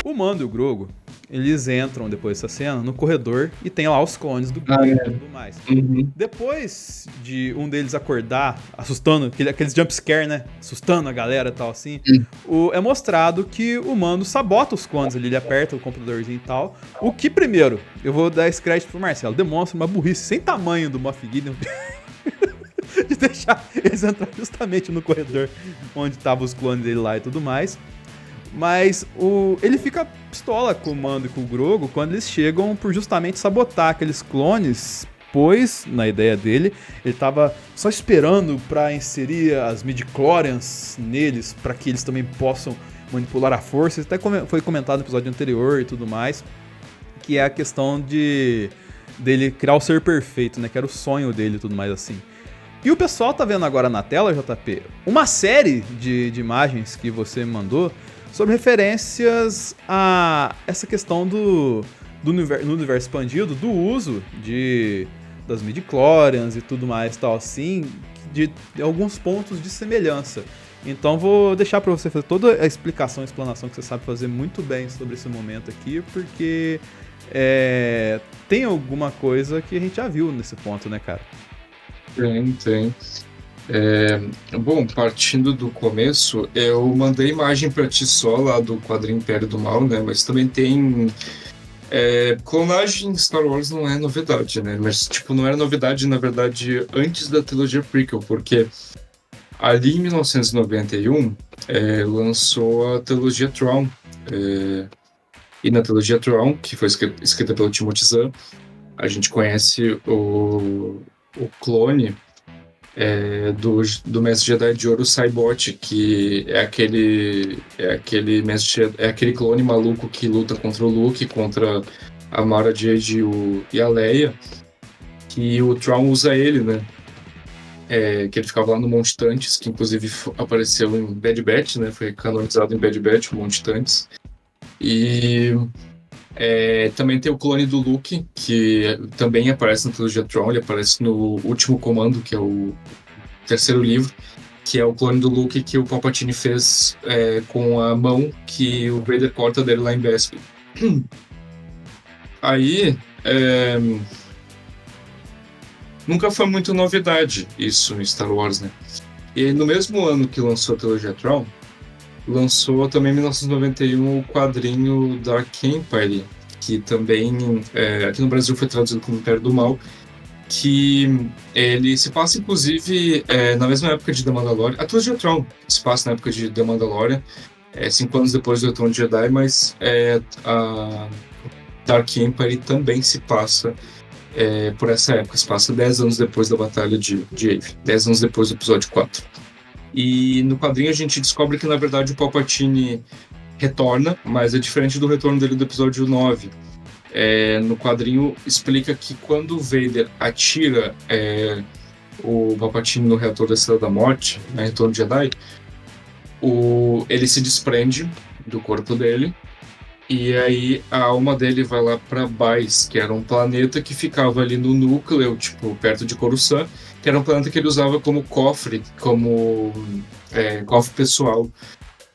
O Mando e o Grogu, eles entram depois dessa cena no corredor e tem lá os clones do Ah, Grogu e é. tudo mais. Uhum. Depois de um deles acordar, assustando, aqueles jumpscare, né? Assustando a galera e tal assim, é mostrado que o Mando sabota os clones ali, ele aperta o computadorzinho e tal. O que, primeiro, eu vou dar esse crédito pro Marcelo, demonstra uma burrice sem tamanho do Moff Gideon de deixar eles entrar justamente no corredor onde estavam os clones dele lá e tudo mais. Mas ele fica pistola com o Mando e com o Grogu quando eles chegam por justamente sabotar aqueles clones, pois, na ideia dele, ele tava só esperando para inserir as midichlorians neles, para que eles também possam manipular a força. Isso até foi comentado no episódio anterior e tudo mais, que é a questão dele criar o ser perfeito, né? Que era o sonho dele e tudo mais assim. E o pessoal tá vendo agora na tela, JP, uma série de imagens que você me mandou sobre referências a essa questão no universo expandido, do uso das midichlorians e tudo mais tal assim, de alguns pontos de semelhança. Então vou deixar para você fazer toda a explicação, a explanação que você sabe fazer muito bem sobre esse momento aqui, porque tem alguma coisa que a gente já viu nesse ponto, né, cara? Tem. Bom, partindo do começo, eu mandei imagem pra ti só lá do quadrinho Império do Mal, né? Mas também tem. Clonagem em Star Wars não é novidade, né? Mas, tipo, não era novidade, na verdade, antes da trilogia prequel, porque ali em 1991 lançou a trilogia Tron. E na trilogia Tron, que foi escrita pelo Timothy Zahn, a gente conhece o clone do Mestre Jedi de Ouro, Saibot, que é aquele aquele clone maluco que luta contra o Luke, contra a Mara Jade e a Leia, que o Tron usa ele, né? Que ele ficava lá no Monte Tantis, que inclusive apareceu em Bad Batch, né? Foi canonizado em Bad Batch, o Monte Tantis. E também tem o clone do Luke, que também aparece na trilogia Tron, ele aparece no Último Comando, que é o terceiro livro, que é o clone do Luke que o Palpatine fez com a mão que o Vader corta dele lá em Bespin. Aí, nunca foi muito novidade isso em Star Wars, né? E no mesmo ano que lançou a trilogia Tron, lançou também em 1991 o quadrinho Dark Empire, que também aqui no Brasil foi traduzido como Império do Mal, que ele se passa, inclusive, na mesma época de The Mandalorian. A trilogia Tron se passa na época de The Mandalorian, 5 anos depois do Retorno de Jedi, mas a Dark Empire também se passa por essa época. Se passa 10 anos depois da Batalha de Yavin, 10 anos depois do episódio 4. E no quadrinho a gente descobre que, na verdade, o Palpatine retorna, mas é diferente do retorno dele do episódio 9. No quadrinho explica que quando o Vader atira o Palpatine no reator da Estrela da Morte, no Retorno de Jedi, ele se desprende do corpo dele, e aí a alma dele vai lá para Bais, que era um planeta que ficava ali no núcleo, tipo, perto de Coruscant, que era um planeta que ele usava como cofre, como cofre pessoal.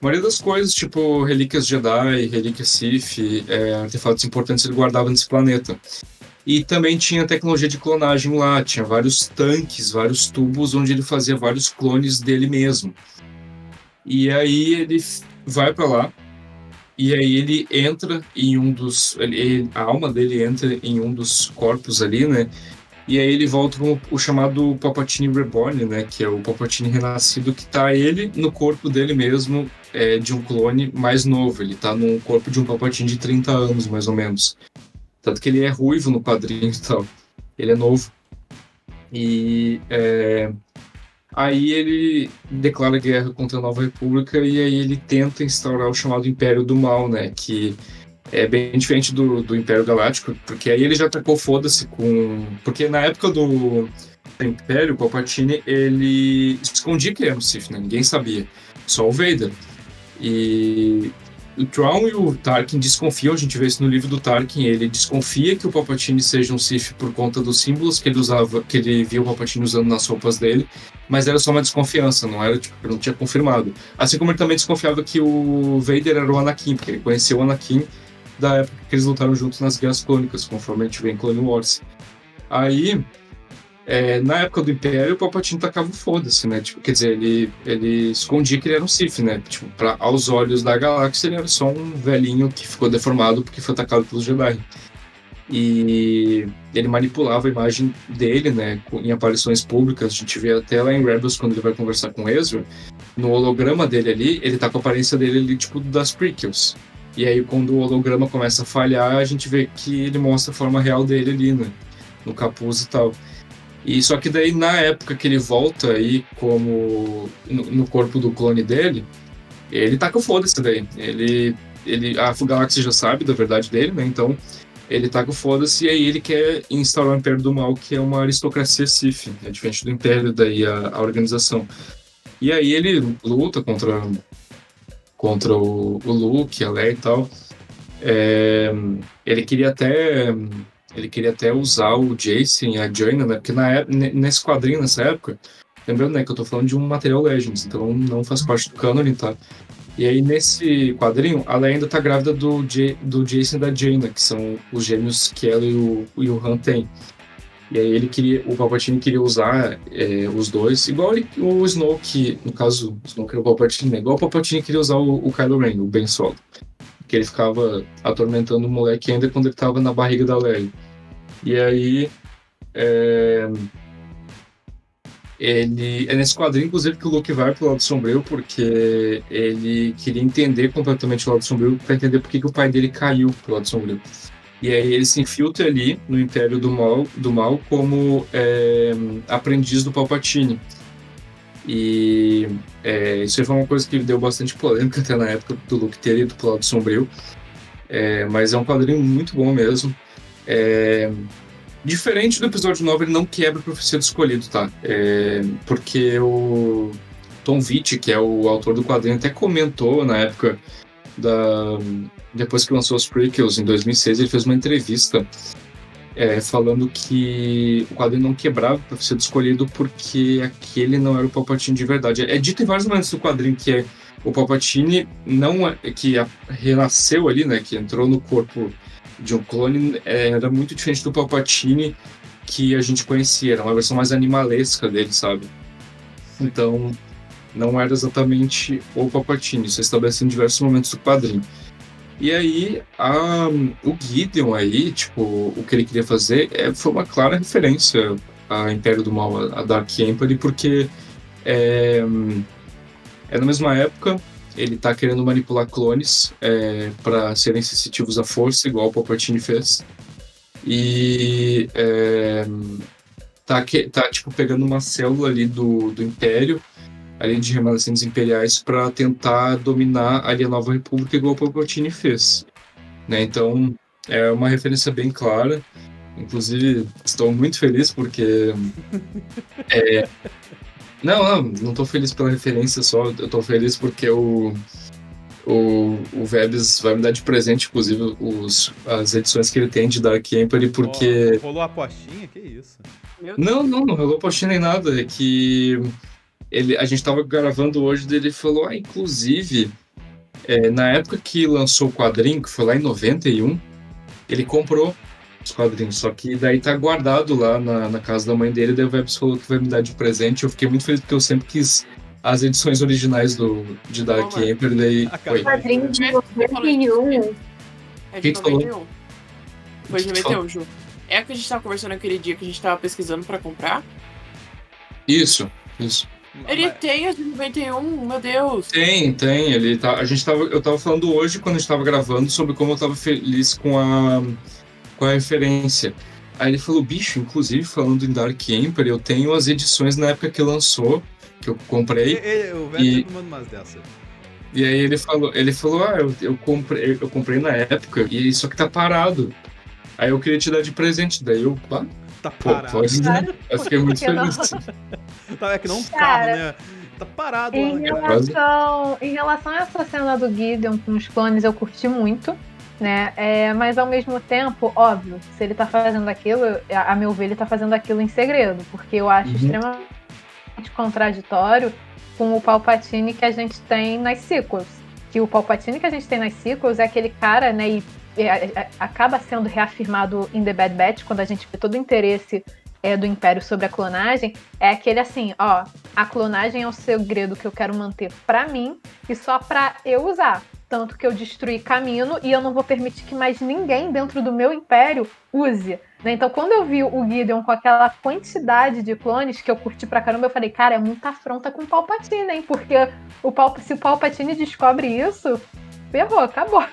A maioria das coisas, tipo relíquias Jedi, relíquias Sith, artefatos importantes, ele guardava nesse planeta. E também tinha tecnologia de clonagem lá, tinha vários tanques, vários tubos onde ele fazia vários clones dele mesmo. E aí ele vai para lá, e aí ele entra em um dos... a alma dele entra em um dos corpos ali, né? E aí ele volta com o chamado Palpatine Reborn, né? Que é o Palpatine renascido, que tá ele no corpo dele mesmo, de um clone mais novo. Ele tá no corpo de um Palpatine de 30 anos, mais ou menos. Tanto que ele é ruivo no quadrinho e tal. Ele é novo. E aí ele declara guerra contra a Nova República e aí ele tenta instaurar o chamado Império do Mal, né? Que é bem diferente do Império Galáctico, porque aí ele já tacou foda-se com... Porque na época do Império, o Palpatine, ele escondia que ele era um Sith, né? Ninguém sabia. Só o Vader. E o Thrawn e o Tarkin desconfiam, a gente vê isso no livro do Tarkin, ele desconfia que o Palpatine seja um Sith por conta dos símbolos que ele usava, que ele via o Palpatine usando nas roupas dele, mas era só uma desconfiança, não era, tipo, ele não tinha confirmado. Assim como ele também desconfiava que o Vader era o Anakin, porque ele conheceu o Anakin da época que eles lutaram juntos nas Guerras Clônicas, conforme a gente vê em Clone Wars. Aí, na época do Império, o Palpatine tacava o foda-se, né? Tipo, quer dizer, ele escondia que ele era um Sith, né? Tipo, aos olhos da galáxia, ele era só um velhinho que ficou deformado porque foi atacado pelos Jedi. E ele manipulava a imagem dele, né? Em aparições públicas. A gente vê até lá em Rebels, quando ele vai conversar com Ezra, no holograma dele ali, ele tá com a aparência dele ali, tipo, das prequels. E aí, quando o holograma começa a falhar, a gente vê que ele mostra a forma real dele ali, né? No capuz e tal. E só que daí, na época que ele volta aí como no corpo do clone dele, ele tá com foda-se daí. A Galáxia já sabe da verdade dele, né? Então, ele tá com foda-se e aí ele quer instaurar o Império do Mal, que é uma aristocracia Sith, é diferente do Império, daí a organização. E aí ele luta contra o Luke, a Leia e tal. Ele queria até usar o Jacen e a Jaina, né? Porque nesse quadrinho, nessa época, lembrando, né, que eu tô falando de um material Legends, então não faz parte do canon, tá? E aí, nesse quadrinho, a Leia ainda tá grávida do Jacen e da Jaina, que são os gêmeos que ela e o Han têm. E aí o Palpatine queria usar os dois, igual o Snoke, no caso, o Snoke era o Palpatine, né? Igual o Palpatine queria usar o Kylo Ren, o Ben Solo. Que ele ficava atormentando o moleque ainda quando ele tava na barriga da Leia. E aí, é nesse quadrinho, inclusive, que o Luke vai pro lado sombrio, porque ele queria entender completamente o lado sombrio para entender por que o pai dele caiu pro lado sombrio. E aí ele se infiltra ali no Império do Mal como aprendiz do Palpatine. E isso foi uma coisa que deu bastante polêmica até na época do Luke ter ido pro lado sombrio. Mas é um quadrinho muito bom mesmo. Diferente do episódio 9, ele não quebra a profecia do escolhido, tá? Porque o Tom Witt, que é o autor do quadrinho, até comentou na época depois que lançou os prequels em 2006, ele fez uma entrevista falando que o quadrinho não quebrava a profecia do escolhido porque aquele não era o Palpatine de verdade. É dito em vários momentos do quadrinho que o Palpatine que renasceu ali, né? Que entrou no corpo de um clone, era muito diferente do Palpatine que a gente conhecia, era uma versão mais animalesca dele, sabe? Então, não era exatamente o Palpatine, isso é estabelecido em diversos momentos do quadrinho. E aí, o Gideon aí, tipo, o que ele queria fazer foi uma clara referência a Império do Mal, a Dark Emperor, porque na mesma época ele tá querendo manipular clones para serem sensitivos à força, igual o Palpatine fez. E tá tipo, pegando uma célula ali do Império, ali de remanescentes imperiais, para tentar dominar ali a Nova República, igual o Palpatine fez. Né? Então, é uma referência bem clara. Inclusive, estou muito feliz porque... Não tô feliz pela referência só, eu tô feliz porque o Vebs vai me dar de presente, inclusive, as edições que ele tem de Dark Emperor, porque... Rolou a apostinha? Que isso? Não rolou apostinha nem nada, é que a gente tava gravando hoje, ele falou, inclusive, na época que lançou o quadrinho, que foi lá em 91, ele comprou os quadrinhos, só que daí tá guardado lá na casa da mãe dele, daí o Vebs falou que vai me dar de presente. Eu fiquei muito feliz porque eu sempre quis as edições originais de Dark Emperor, daí... O quadrinho de 91. É de 91. Foi de 91, Ju. É que a gente tava conversando aquele dia que a gente tava pesquisando pra comprar? Isso. Ele tem as de 91, meu Deus. Tem. Eu tava falando hoje, quando a gente tava gravando, sobre como eu tava feliz com a referência. Aí ele falou, bicho, inclusive, falando em Dark Emperor, eu tenho as edições na época que lançou, que eu comprei. O velho manda umas dessas. E aí ele falou, eu comprei na época, e isso aqui tá parado. Aí eu queria te dar de presente, daí eu... Tá parado. Pode, né? Eu fiquei muito feliz. É que não um carro, né? Tá parado Em lá, cara. relação a essa cena do Gideon com os clones, eu curti muito, né? Mas ao mesmo tempo, óbvio, se ele tá fazendo aquilo, a meu ver, ele tá fazendo aquilo em segredo, porque eu acho extremamente contraditório com o Palpatine que a gente tem nas sequels. Que o Palpatine que a gente tem nas sequels é aquele cara, né? E acaba sendo reafirmado em The Bad Batch, quando a gente vê todo o interesse do Império sobre a clonagem, é aquele assim, ó, a clonagem é um segredo que eu quero manter pra mim e só pra eu usar. Tanto que eu destruí Camino e eu não vou permitir que mais ninguém dentro do meu Império use. Né? Então, quando eu vi o Gideon com aquela quantidade de clones que eu curti pra caramba, eu falei, cara, é muita afronta com o Palpatine, hein? Porque se o Palpatine descobre isso, ferrou, acabou.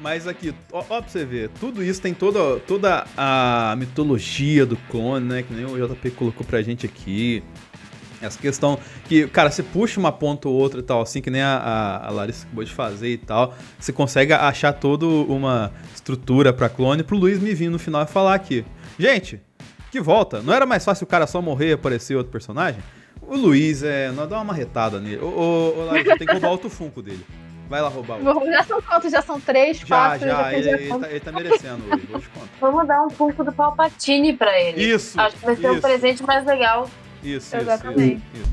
Mas aqui, ó pra você ver, tudo isso tem toda a mitologia do clone, né? Que nem o JP colocou pra gente aqui. Essa questão que, cara, você puxa uma ponta ou outra e tal, assim, que nem a Larissa acabou de fazer e tal. Você consegue achar toda uma estrutura pra clone pro Luiz me vir no final e falar aqui. Gente, que volta. Não era mais fácil o cara só morrer e aparecer outro personagem? O Luiz, nós dá uma marretada nele. Ô, Larissa, tem que roubar outro Funko dele. Vai lá roubar o. Já são quantos? Já são 3, 4? Ele tá merecendo hoje, vou te contar. Vamos dar um Funko do Palpatine pra ele. Isso! Acho que vai ser um presente mais legal. Isso, Exatamente. isso.